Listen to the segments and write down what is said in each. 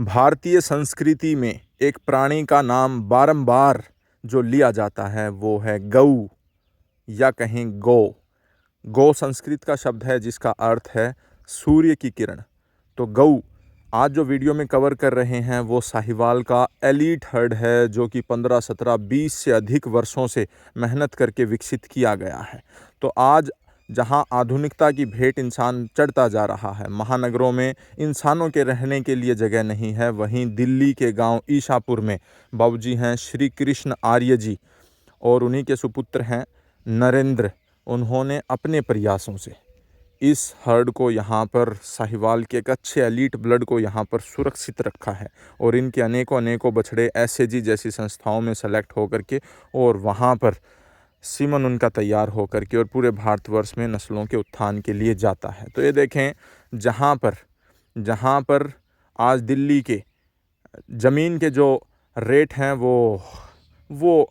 भारतीय संस्कृति में एक प्राणी का नाम बारंबार जो लिया जाता है वो है गऊ या कहें गौ। गौ संस्कृत का शब्द है जिसका अर्थ है सूर्य की किरण। तो गऊ आज जो वीडियो में कवर कर रहे हैं वो साहिवाल का एलीट हर्ड है जो कि 15, 17, 20 से अधिक वर्षों से मेहनत करके विकसित किया गया है। तो आज जहां आधुनिकता की भेंट इंसान चढ़ता जा रहा है, महानगरों में इंसानों के रहने के लिए जगह नहीं है, वहीं दिल्ली के गांव ईशापुर में बाबूजी हैं श्री कृष्ण आर्य जी और उन्हीं के सुपुत्र हैं नरेंद्र। उन्होंने अपने प्रयासों से इस हर्ड को यहाँ पर साहिवाल के एक अच्छे एलीट ब्लड को यहाँ पर सुरक्षित रखा है और इनके अनेकों बछड़े एसएजी जैसी संस्थाओं में सेलेक्ट होकर के और वहाँ पर सीमन उनका तैयार होकर के और पूरे भारतवर्ष में नस्लों के उत्थान के लिए जाता है। तो ये देखें जहाँ पर आज दिल्ली के ज़मीन के जो रेट हैं वो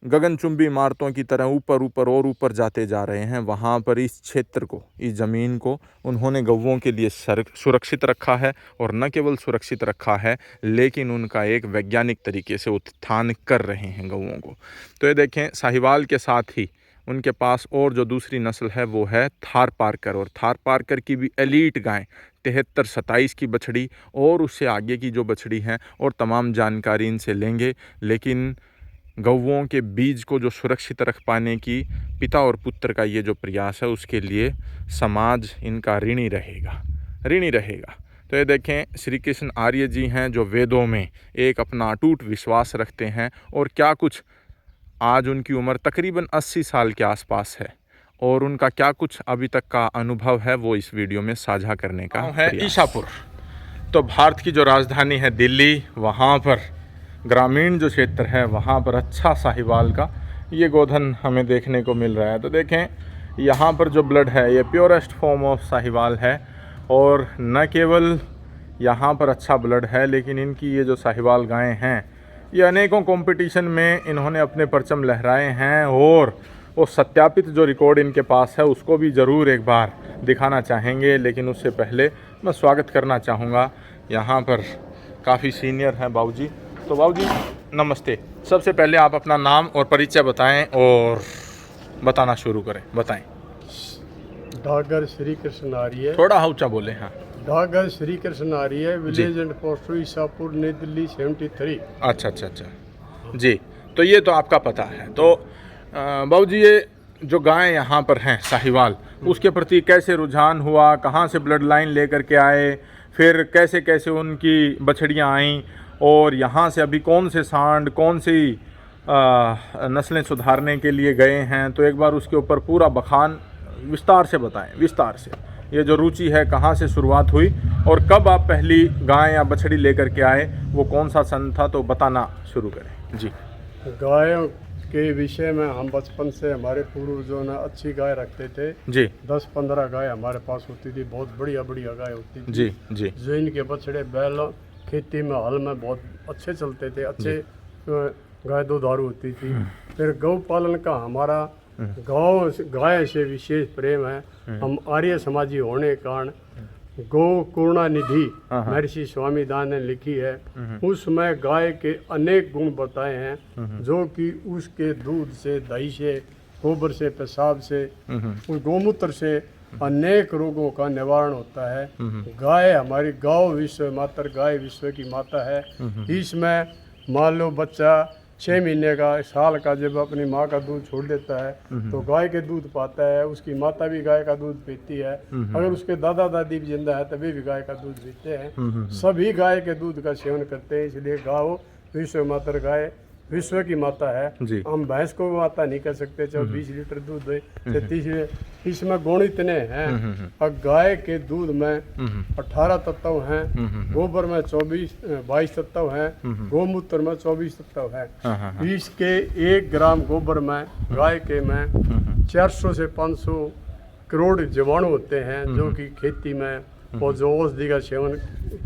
गगनचुंबी इमारतों की तरह ऊपर जाते जा रहे हैं, वहाँ पर इस क्षेत्र को, इस ज़मीन को उन्होंने गौओं के लिए सुरक्षित रखा है और न केवल सुरक्षित रखा है लेकिन उनका एक वैज्ञानिक तरीके से उत्थान कर रहे हैं गौओं को। तो ये देखें साहिवाल के साथ ही उनके पास और जो दूसरी नस्ल है वो है थार पारकर, और थार पारकर की भी एलीट गाय 73, 27 की बछड़ी और उससे आगे की जो बछड़ी हैं और तमाम जानकारी इनसे लेंगे। लेकिन गौओं के बीज को जो सुरक्षित रख पाने की पिता और पुत्र का ये जो प्रयास है उसके लिए समाज इनका ऋणी रहेगा। तो ये देखें श्री कृष्ण आर्य जी हैं जो वेदों में एक अपना अटूट विश्वास रखते हैं और क्या कुछ आज उनकी उम्र तकरीबन 80 साल के आसपास है और उनका क्या कुछ अभी तक का अनुभव है वो इस वीडियो में साझा करने का है। ईशापुर तो भारत की जो राजधानी है दिल्ली, वहाँ पर ग्रामीण जो क्षेत्र है वहाँ पर अच्छा साहिवाल का ये गोधन हमें देखने को मिल रहा है। तो देखें यहाँ पर जो ब्लड है ये प्योरेस्ट फॉर्म ऑफ साहिवाल है और न केवल यहाँ पर अच्छा ब्लड है लेकिन इनकी ये जो साहिवाल गायें हैं ये अनेकों कंपटीशन में इन्होंने अपने परचम लहराए हैं और वो सत्यापित जो रिकॉर्ड इनके पास है उसको भी ज़रूर एक बार दिखाना चाहेंगे। लेकिन उससे पहले मैं स्वागत करना चाहूँगा, यहाँ पर काफ़ी सीनियर हैं बाबूजी। तो बाबूजी नमस्ते। सबसे पहले आप अपना नाम और परिचय बताएं और बताना शुरू करें। बताएं। डागर श्री कृष्ण आर्य। थोड़ा ऊंचा बोले। हाँ। डागर श्री कृष्ण आर्य, विलेज एंड पोस्ट ईसापुर, नई दिल्ली 73। अच्छा जी। तो ये तो आपका पता है। तो बाबूजी ये जो गायें यहाँ पर हैं साहिवाल, उसके प्रति कैसे रुझान हुआ, कहाँ से ब्लड लाइन लेकर के आए, फिर कैसे उनकी बछड़ियाँ आईं और यहाँ से अभी कौन से सांड कौन सी नस्लें सुधारने के लिए गए हैं, तो एक बार उसके ऊपर पूरा बखान विस्तार से बताएं। विस्तार से ये जो रुचि है कहाँ से शुरुआत हुई और कब आप पहली गाय या बछड़ी लेकर के आए, वो कौन सा सन था, तो बताना शुरू करें जी। गायों के विषय में हम बचपन से हमारे पूर्वजों ने अच्छी गाय रखते थे जी। 10-15 गाय हमारे पास होती थी, बहुत बढ़िया गाय होती थी जी। जो इनके बछड़े बैल खेती में हल में बहुत अच्छे चलते थे, अच्छे गाय दुधारू होती थी। फिर गौ पालन का हमारा गाय से विशेष प्रेम है। हम आर्य समाजी होने के कारण गौ करुणा निधि महर्षि स्वामी दान ने लिखी है, उसमें गाय के अनेक गुण बताए हैं जो कि उसके दूध से, दही से, गोबर से, पेशाब से, उस गौमूत्र से अनेक रोगों का निवारण होता है। गाय हमारी गौ विश्व मातर, गाय विश्व की माता है। इसमें मान लो बच्चा 6 महीने का, साल का जब अपनी माँ का दूध छोड़ देता है तो गाय के दूध पाता है, उसकी माता भी गाय का दूध पीती है। अगर उसके दादा दादी भी जिंदा है तभी भी गाय का दूध पीते हैं। सभी गाय के दूध का सेवन करते हैं, इसलिए गौ विश्व मातर, गाय विश्व की माता है। हम भैंस को माता नहीं कर सकते, चाहे 20 लीटर दूध दे, 30। इसमें गुण इतने हैं। और गाय के दूध में 18 तत्व हैं, गोबर में 22 तत्व हैं, गोमूत्र में 24 तत्व हैं। इसके 1 ग्राम गोबर में, गाय के में 400 से 500 करोड़ जीवाणु होते हैं जो कि खेती में और जो औषधि का सेवन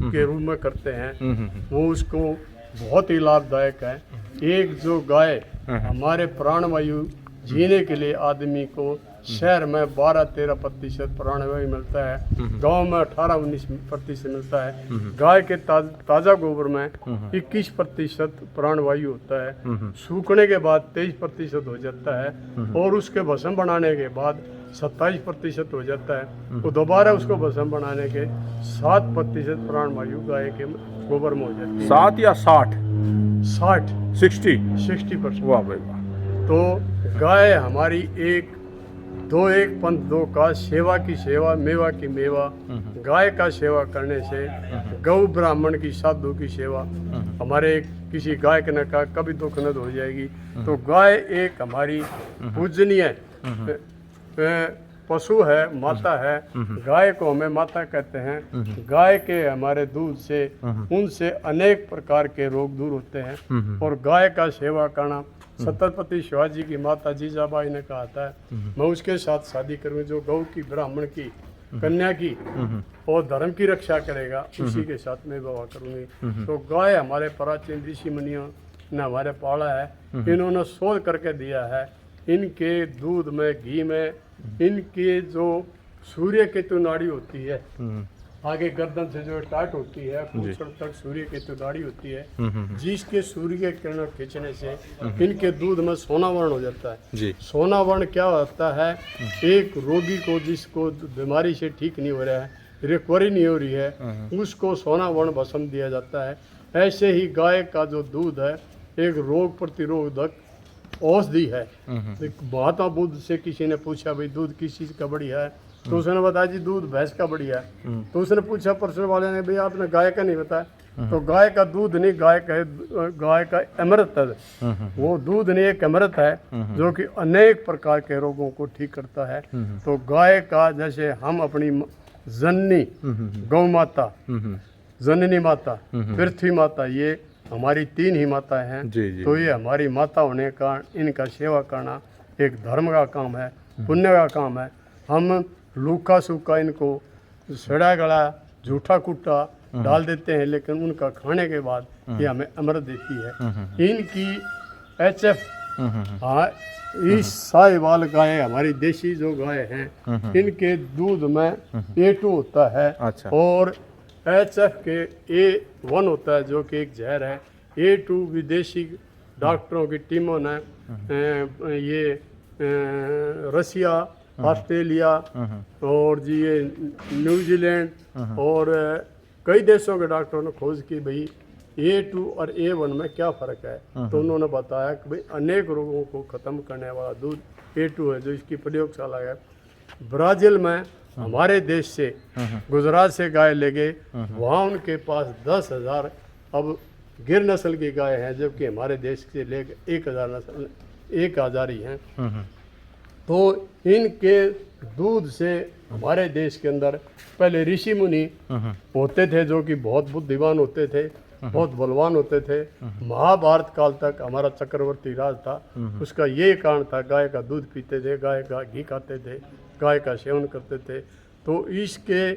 के रूप में करते हैं वो उसको बहुत ही लाभदायक है। एक जो गाय हमारे प्राणवायु जीने के लिए आदमी को शहर में 12-13% प्राणवायु मिलता है, गांव में 18-19% मिलता है। गाय के ताज़ा गोबर में 21% प्राणवायु होता है, सूखने के बाद 23% हो जाता है और उसके भस्म बनाने के बाद 27% हो जाता है। तो दोबारा उसको भस्म बनाने के 7% प्राणवायु गाय के गोबर में हो जाती है। 7 या 60? 60% वाह भाई वाह। तो गाय हमारी एक पंथ दो का, सेवा की सेवा, मेवा की मेवा। गाय का सेवा करने से गौ ब्राह्मण की, साधु की सेवा, हमारे किसी गाय के न का कभी दुख न हो जाएगी। तो गाय एक हमारी पूजनीय पशु है, माता है। गाय को हमें माता कहते हैं। गाय के हमारे दूध से, उनसे अनेक प्रकार के रोग दूर होते हैं। और गाय का सेवा करना, छत्रपति शिवाजी की माता जीजाबाई ने कहा था, मैं उसके साथ शादी करूँ जो गौ की, ब्राह्मण की, कन्या की और धर्म की रक्षा करेगा, उसी के साथ मैं विवाह करूँगी। तो गाय हमारे प्राचीन ऋषि मुनियों ने हमारे पाला है, इन्होंने शोध करके दिया है। इनके दूध में, घी में, इनके जो सूर्य केतु नाड़ी होती है, आगे गर्दन से जो टाट होती है, पूछड़ तक सूर्य केतु नाड़ी होती है, जिसके सूर्य के किरणों खींचने से इनके दूध में सोना वर्ण हो जाता है जी। सोना वर्ण क्या होता है? एक रोगी को जिसको बीमारी से ठीक नहीं हो रहा है, रिकवरी नहीं हो रही है, उसको सोना वर्ण भस्म दिया जाता है। ऐसे ही गाय का जो दूध है एक रोग प्रतिरोधक औषधि है। महात्मा बुद्ध से किसी ने पूछा भाई दूध किस चीज़ का बढ़िया है, तो उसने बताया जी दूध भैंस का बढ़िया है। तो उसने पूछा पर्सन वाले ने, भाई आपने गाय का नहीं बताया। तो गाय का दूध नहीं, गाय का अमृत है। वो दूध नहीं, एक अमृत है जो कि अनेक प्रकार के रोगों को ठीक करता है। तो गाय का, जैसे हम अपनी जननी गौ माता, जननी माता, पृथ्वी माता, ये हमारी 3 ही माताएं हैं। तो ये हमारी माता होने का इनका सेवा करना एक धर्म का काम है, पुण्य का काम है। हम लूखा सूखा इनको सड़ा गला, झूठा कुट्टा डाल देते हैं, लेकिन उनका खाने के बाद ये हमें अमृत देती है। इनकी HF, हाँ, इस साहिवाल गाय हमारी देशी जो गाय हैं, इनके दूध में A2 होता है। अच्छा। और HF के A1 होता है जो कि एक जहर है। A2 विदेशी डॉक्टरों की टीमों ने ये रसिया, ऑस्ट्रेलिया और जी ये न्यूजीलैंड और कई देशों के डॉक्टरों ने खोज की भाई A2 और A1 में क्या फ़र्क है। तो उन्होंने बताया कि भाई अनेक रोगों को ख़त्म करने वाला दूध A2 है, जो इसकी प्रयोगशाला है। ब्राज़ील में हमारे देश से, गुजरात से गाय ले गए, वहाँ उनके पास 10,000 अब गिर नस्ल की गाय हैं, जबकि हमारे देश से ले 1,000 ही हैं। तो इनके दूध से हमारे देश के अंदर पहले ऋषि मुनि होते थे जो कि बहुत बुद्धिमान होते थे, बहुत बलवान होते थे। महाभारत काल तक हमारा चक्रवर्ती राज था, उसका ये कारण था, गाय का दूध पीते थे, गाय का घी खाते थे, गाय का सेवन करते थे। तो इसके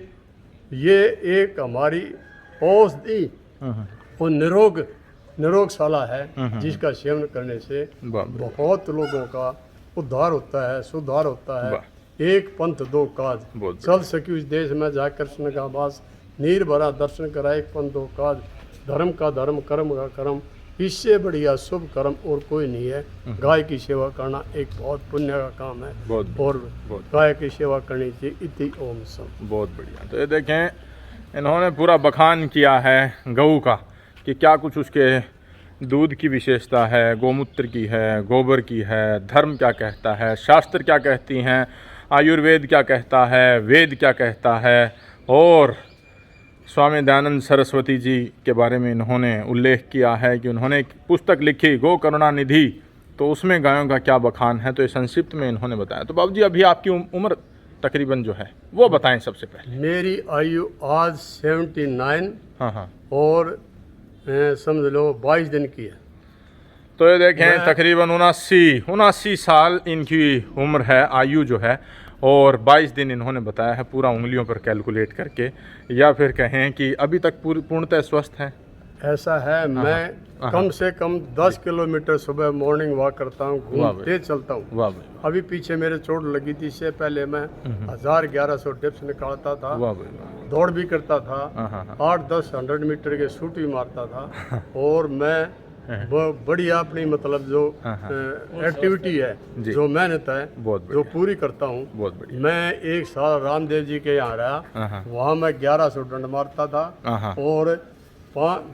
ये एक हमारी औषधि और निरोगशाला है, जिसका सेवन करने से बहुत लोगों का उद्धार होता है, सुधार होता है। एक पंथ दो काज, चल सकी उस देश में जा कृष्ण का वास, नीर भरा दर्शन करा एक पंथ दो काज, धर्म का धर्म, कर्म का कर्म, इससे बढ़िया शुभ कर्म और कोई नहीं है। गाय की सेवा करना एक बहुत पुण्य का काम है, और गाय की सेवा करनी चाहिए। इति ओम सम। बहुत बढ़िया। तो ये देखें, इन्होंने पूरा बखान किया है गऊ का कि क्या कुछ उसके दूध की विशेषता है, गोमूत्र की है, गोबर की है, धर्म क्या कहता है, शास्त्र क्या कहती हैं, आयुर्वेद क्या कहता है, वेद क्या कहता है, और स्वामी दयानंद सरस्वती जी के बारे में इन्होंने उल्लेख किया है कि उन्होंने एक पुस्तक लिखी गो करुणा निधि, तो उसमें गायों का क्या बखान है, तो ये संक्षिप्त में इन्होंने बताया। तो बाबू जी अभी आपकी उम्र तकरीबन जो है वो बताएं सबसे पहले। मेरी आयु आज 79 हाँ और समझ लो 22 दिन की है। तो ये देखें तकरीबन 79 साल इनकी उम्र है, आयु जो है, और 22 दिन इन्होंने बताया है पूरा उंगलियों पर कैलकुलेट करके, या फिर कहें कि अभी तक पूर्णतः स्वस्थ हैं। ऐसा है, मैं कम से कम 10 किलोमीटर सुबह मॉर्निंग वॉक करता हूँ, घूमते चलता हूँ। वाह भाई, अभी पीछे मेरे चोट लगी थी, इससे पहले मैं 1100 डिप्स निकालता था, वाह भाई, दौड़ भी करता था, हाँ। 8-10 100 मीटर के शूट भी मारता था। और मैं बढ़िया अपनी मतलब जो एक्टिविटी है, जो मेहनत है, बहुत जो पूरी करता हूँ। बहुत बढ़िया। मैं एक साल रामदेव जी के यहाँ रहा, वहाँ मैं 1100 डंड मारता था और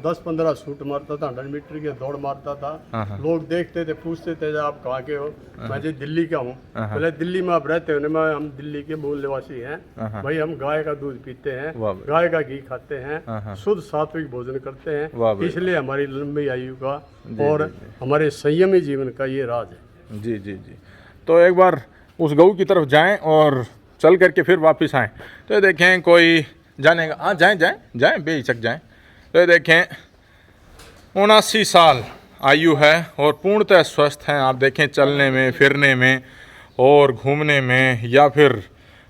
10-15 शूट मारता था, 100 मीटर की दौड़ मारता था। लोग देखते थे, पूछते थे आप कहाँ के हो, मैं जी दिल्ली का हूँ। पहले दिल्ली में आप रहते हो? मैं हम दिल्ली के मूल निवासी हैं भाई, हम गाय का दूध पीते हैं, गाय का घी खाते हैं, शुद्ध सात्विक भोजन करते हैं, इसलिए हमारी लंबी आयु का और हमारे संयमी जीवन का ये राज है। जी जी जी। तो एक बार उस गऊ की तरफ जाएं और चल करके फिर वापस आएं। तो ये देखें कोई जाने का, हाँ जाएं जाएं जाएं, बेहिचक जाएं। तो ये देखें 79 साल आयु है और पूर्णतः स्वस्थ हैं। आप देखें चलने में, फिरने में और घूमने में, या फिर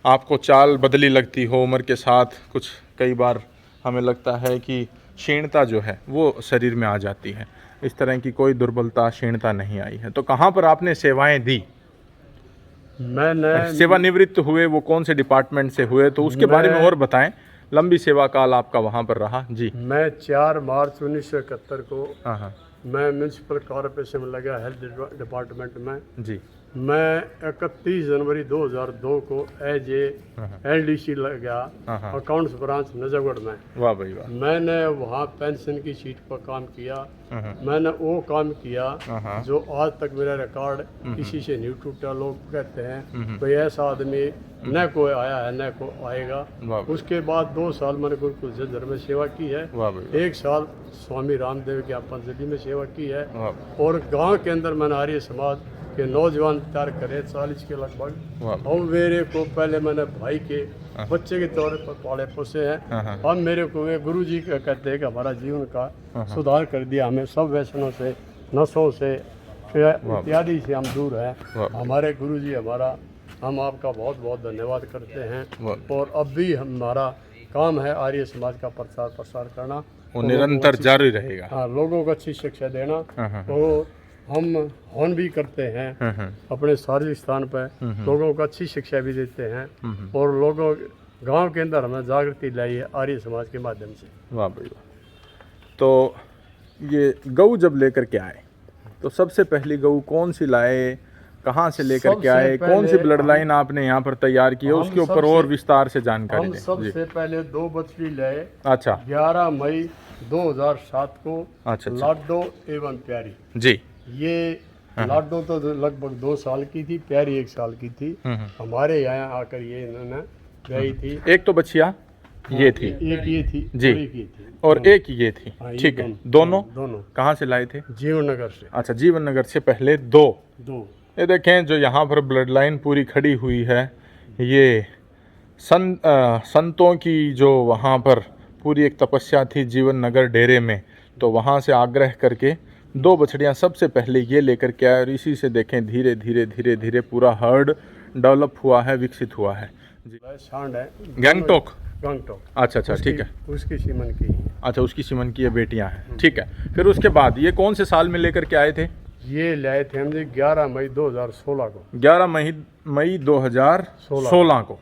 आपको चाल बदली लगती हो उम्र के साथ, कुछ कई बार हमें लगता है कि क्षीणता जो है वो शरीर में आ जाती है। इस तरह की कोई दुर्बलता, क्षीणता नहीं आई है। तो कहाँ पर आपने सेवाएं दी? मैंने सेवानिवृत्त हुए वो कौन से डिपार्टमेंट से हुए, तो उसके बारे में और बताएं। लंबी सेवा काल आपका वहाँ पर रहा जी। मैं 4 मार्च 1971 को हाँ मैं म्यूनसिपल कॉरपोरेशन में लगा, हेल्थ डिपार्टमेंट में। जी। मैं 31 जनवरी 2002 को एज ए LDC लग गया, अकाउंट्स ब्रांच नजफगढ़ में। वाह भाई वाह। मैंने वहाँ पेंशन की सीट पर काम किया। मैंने वो काम किया जो आज तक मेरा रिकॉर्ड किसी से नहीं टूटा। लोग कहते हैं कोई ऐसा आदमी न कोई आया है न को आएगा। उसके बाद 2 साल मैंने गुरुकुल झज्जर में सेवा की है, 1 साल स्वामी रामदेव की पंचवटी में सेवा की है, और गांव के अंदर मैंने आर्य समाज के नौजवान तैयार करे 40 के लगभग। और मेरे को पहले मैंने भाई के बच्चे के तौर पर पाले पोसे हैं। अब मेरे को वे गुरु जी का कहते हैं कि हमारा जीवन का सुधार कर दिया, हमें सब व्यसनों से, नशों से इत्यादि से हम दूर हैं। हमारे गुरु जी हमारा, हम आपका बहुत बहुत धन्यवाद करते हैं। और अब भी हमारा काम है आर्य समाज का प्रचार प्रसार करना, वो निरंतर जारी रहेगा। हाँ, लोगों को अच्छी शिक्षा देना। तो हम हवन भी करते हैं अपने सार्वजनिक स्थान पर, लोगों को अच्छी शिक्षा भी देते हैं, और लोगों गांव के अंदर हमें जागृति लाई है आर्य समाज के माध्यम से। वाह भाई वाह। तो ये गऊ जब लेकर के आए तो सबसे पहली गऊ कौन सी लाए, कहाँ से लेकर के आए, कौन सी ब्लड लाइन आपने यहाँ पर तैयार की है, उसके ऊपर और विस्तार से जानकारी दें। सबसे पहले 2 बछड़ी लाए। अच्छा। 11 मई 2007 को। अच्छा। लाडो एवं प्यारी जी। ये लाडो तो लगभग 2 साल की थी, प्यारी 1 साल की थी। हमारे यहाँ आकर ये इन्होंने गई थी। एक तो बछिया ये थी, एक ये थी जी, और एक ये थी। ठीक है। दोनों कहाँ से लाए थे? जीवन नगर से। अच्छा, जीवन नगर से पहले दो। ये देखें जो यहाँ पर ब्लड लाइन पूरी खड़ी हुई है, ये संतों की जो वहाँ पर पूरी एक तपस्या थी जीवन नगर डेरे में, तो वहाँ से आग्रह करके 2 बछड़ियाँ सबसे पहले ये लेकर के आए, और इसी से देखें धीरे धीरे धीरे धीरे पूरा हर्ड डेवलप हुआ है, विकसित हुआ है। सांड है गैंगटोक। अच्छा, ठीक है। उसकी सीमन की। अच्छा, उसकी सीमन की ये बेटियां हैं। ठीक है। फिर उसके बाद ये कौन से साल में लेकर के आए थे? ये लाए थे हम 11 मई 2016 को। 11 मई 2016 को।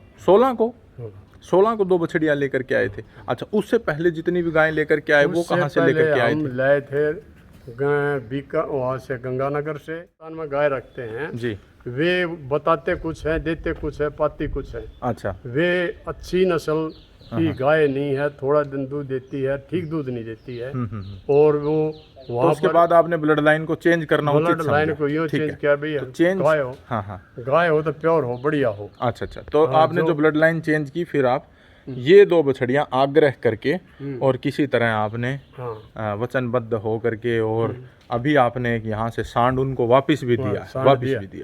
16 को 2 बछड़ियां लेकर के आए थे। अच्छा, उससे पहले जितनी भी गायें लेकर के आए वो कहाँ से लेकर के आए थे? हम लाए थे बीका, वहाँ से गंगानगर से। में गाय रखते हैं जी। वे बताते कुछ है, देते कुछ है, पाती कुछ है। अच्छा। वे अच्छी नस्ल की गाय नहीं है, थोड़ा दिन दूध देती है, ठीक दूध नहीं देती है। और वो वहाँ तो उसके बाद आपने ब्लड लाइन को चेंज करना उचित समझा? ब्लड लाइन को यूँ चेंज किया भाई, चेंज गाय हो। गाय हो तो प्योर हो, बढ़िया हो। अच्छा। तो आपने जो ब्लड लाइन चेंज की, फिर आप ये 2 बछड़ियां आग्रह करके और किसी तरह आपने वचनबद्ध हो करके, और अभी आपने यहाँ से सांड उनको वापस भी दिया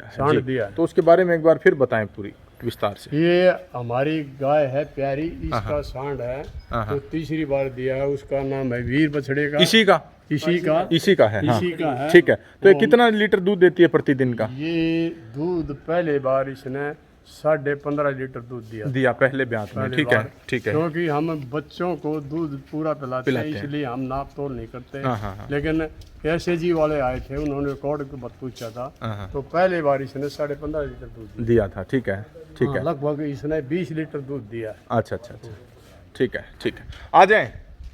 है। तो उसके बारे में एक बार फिर बताएं पूरी विस्तार से। ये हमारी गाय है प्यारी, इसका सांड है तो तीसरी बार दिया है, उसका नाम है वीर बछड़े का। इसी का है। ठीक है। तो ये कितना लीटर दूध देती है प्रतिदिन का? ये दूध पहले बार इसने 15.5 लीटर दूध दिया दिया पहले ब्यात में, पहली ठीक है बार। ठीक है। क्योंकि हम बच्चों को दूध पूरा पिलाते हैं, पिलाते हैं। इसलिए हम नाप तोल नहीं करते। हाँ, हाँ, हाँ। लेकिन SAG वाले आए थे, उन्होंने रिकॉर्ड के बाद पूछा था, हाँ, हाँ। तो पहले बार इसने 15.5 लीटर दूध दिया। दिया था, ठीक है ठीक है। लगभग इसने 20 लीटर दूध दिया है। अच्छा अच्छा अच्छा, ठीक है ठीक है। आ जाएं,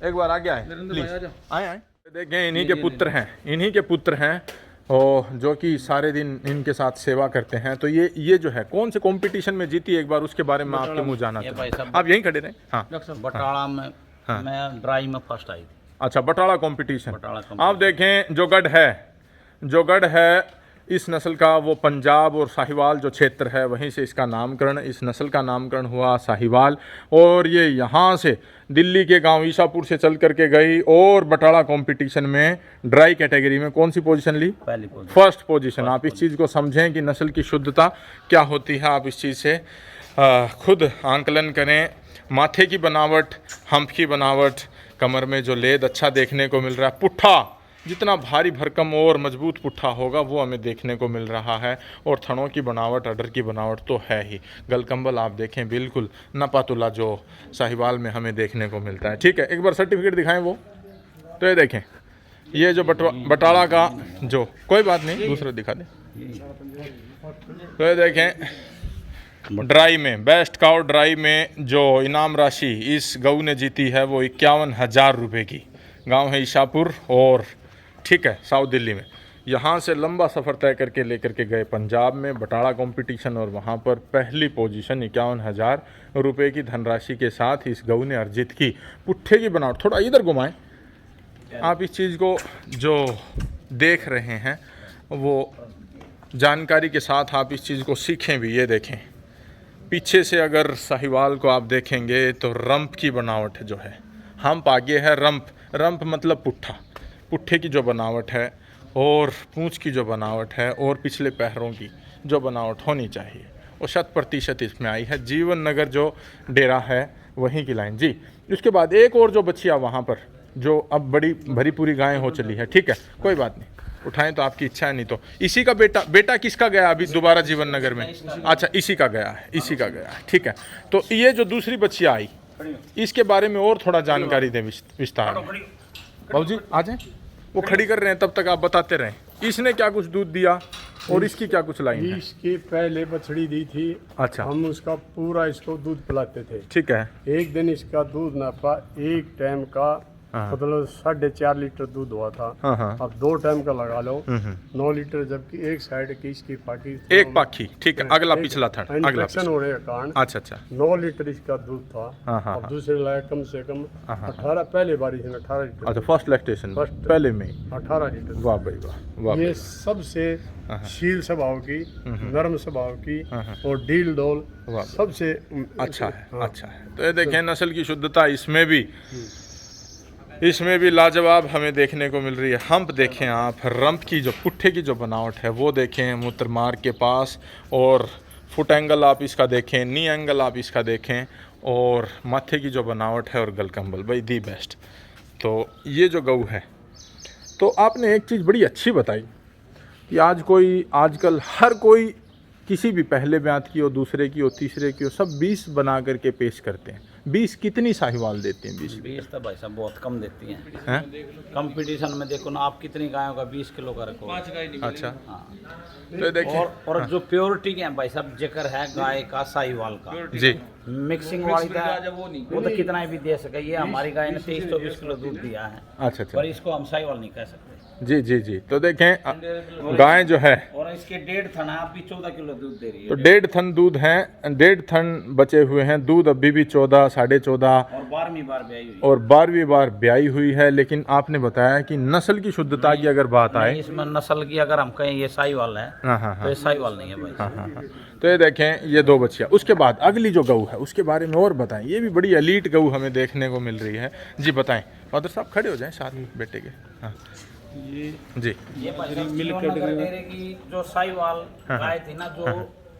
एक बार आगे आए प्लीज, आए आए। देखें इन्हीं के पुत्र हैं, इन्हीं के पुत्र हैं और जो कि सारे दिन इनके साथ सेवा करते हैं। तो ये जो है कौन से कंपटीशन में जीती, एक बार उसके बारे में आपके मुंह जाना था। आप यहीं खड़े रहे। हाँ बटाला में मैं ड्राई में फर्स्ट आई थी। अच्छा, बटाला कंपटीशन। बटाला आप देखें जो गढ़ है इस नस्ल का, वो पंजाब और साहिवाल जो क्षेत्र है वहीं से इसका नामकरण, इस नस्ल का नामकरण हुआ साहिवाल। और ये यहाँ से दिल्ली के गांव ईसापुर से चल करके गई और बटाला कंपटीशन में ड्राई कैटेगरी में कौन सी पोजीशन ली? पहली पोजीशन, फर्स्ट पोजीशन। आप इस चीज़ को समझें कि नस्ल की शुद्धता क्या होती है, आप इस चीज़ से खुद आंकलन करें। माथे की बनावट, हम्प की बनावट, कमर में जो लेद अच्छा देखने को मिल रहा है, पुट्ठा जितना भारी भरकम और मजबूत पुट्ठा होगा वो हमें देखने को मिल रहा है। और थनों की बनावट, अडर की बनावट तो है ही। गलकम्बल आप देखें बिल्कुल नपातुला जो साहिवाल में हमें देखने को मिलता है, ठीक है। एक बार सर्टिफिकेट दिखाएं वो, तो ये देखें, ये जो बटाला का जो, कोई बात नहीं दूसरा दिखा दें, तो ये देखें ड्राई में, बेस्ट काउ ड्राई में जो इनाम राशि इस गऊ ने जीती है वो 51,000 रुपये की। गांव है ईशापुर और ठीक है साउथ दिल्ली में। यहाँ से लंबा सफ़र तय करके लेकर के गए पंजाब में बटाला कंपटीशन और वहाँ पर पहली पोजीशन 51,000 रुपये की धनराशि के साथ इस गऊ ने अर्जित की। पुट्ठे की बनावट, थोड़ा इधर घुमाएं, आप इस चीज़ को जो देख रहे हैं वो जानकारी के साथ आप इस चीज़ को सीखें भी। ये देखें पीछे से अगर साहिवाल को आप देखेंगे तो रंप की बनावट जो है, हम्प आगे है, रंप मतलब पुट्ठा, पुट्ठे की जो बनावट है और पूंछ की जो बनावट है और पिछले पैरों की जो बनावट होनी चाहिए वो 100% इसमें आई है। जीवन नगर जो डेरा है वहीं की लाइन जी। उसके बाद एक और जो बच्चिया वहाँ पर जो अब बड़ी भरी पूरी गायें हो चली है, ठीक है कोई बात नहीं, उठाएं तो आपकी इच्छा है, नहीं तो इसी का बेटा किसका गया अभी दोबारा जीवन नगर में? अच्छा इसी का गया है, इसी का गया है, ठीक है। तो ये जो दूसरी बच्चिया आई इसके बारे में और थोड़ा जानकारी दें विस्तार में। बाबू जी आ जाए, वो खड़ी कर रहे हैं, तब तक आप बताते रहें। इसने क्या कुछ दूध दिया और इसकी क्या कुछ लाइन है? इसके पहले बछड़ी दी थी। अच्छा, हम उसका पूरा इसको दूध पिलाते थे। ठीक है। एक दिन इसका दूध नापा, एक टाइम का मतलब 4.5 लीटर दूध हुआ था। हाँ। अब 2 टाइम का लगा लो 9 लीटर, जबकि एक साइड की इसकी पाकी एक पाखी, ठीक है, अगला पिछला था, अगला इन्फेक्शन होने के कारण अच्छा 9 लीटर इसका दूध था। हाँ। अब दूसरे लाया कम से कम 18, पहले बार इसने 18 लीटर। अच्छा फर्स्ट लैक्टेशन पहले में 18 लीटर। वाह भाई वाह। ये सबसे शील स्वभाव की, नरम स्वभाव की और डील डोल सबसे अच्छा है। तो ये देखें नस्ल की शुद्धता इसमें भी लाजवाब हमें देखने को मिल रही है। हम्प देखें आप, रंप की जो पुट्ठे की जो बनावट है वो देखें मूत्र मार्ग के पास, और फुट एंगल आप इसका देखें, नी एंगल आप इसका देखें, और माथे की जो बनावट है और गलकम्बल भाई दी बेस्ट। तो ये जो गऊ है, तो आपने एक चीज़ बड़ी अच्छी बताई कि आजकल हर कोई किसी भी पहले ब्यात की हो, दूसरे की हो, तीसरे की हो, सब 20 बना करके पेश करते हैं। 20 कितनी साहिवाल देते हैं? 20 तो भाई साहब बहुत कम देती हैं। कंपटीशन में देखो ना आप, कितनी गायों का 20 किलो का रखो। अच्छा हाँ। तो देखिए और जो प्योरिटी के हैं भाई साहब, जिक्र है गाय का साहिवाल का जी, मिक्सिंग वाली था वो तो कितना भी दे सके। ये हमारी गाय ने 23-24 किलो दूध दिया है। अच्छा पर इसको हम साहिवाल नहीं कह सकते। जी। तो देखें गाय जो है, और इसके 1.5 थन है, आप भी 14 किलो दूध दे रही है। तो 1.5 थन दूध है, 1.5 थन बचे हुए हैं, दूध अभी भी 14, 14.5 और 12वीं बार ब्याई हुई और 12वीं बार ब्याई हुई है। लेकिन आपने बताया कि नस्ल की शुद्धता की अगर बात आए, इसमें नस्ल की अगर हम कहें ये साहिवाल है, तो ये साहिवाल नहीं है भाई। हाँ। तो ये देखें ये 2 बच्चियाँ। उसके बाद अगली जो गऊ है उसके बारे में और बताएं। ये भी बड़ी एलीट गऊ हमें देखने को मिल रही है जी, बताएं। फादर साहब खड़े हो जाएं साथ में बेटे के। हाँ जी, ये मिल्क कैटेगरी की जो साहिवाल गाय थी ना, जो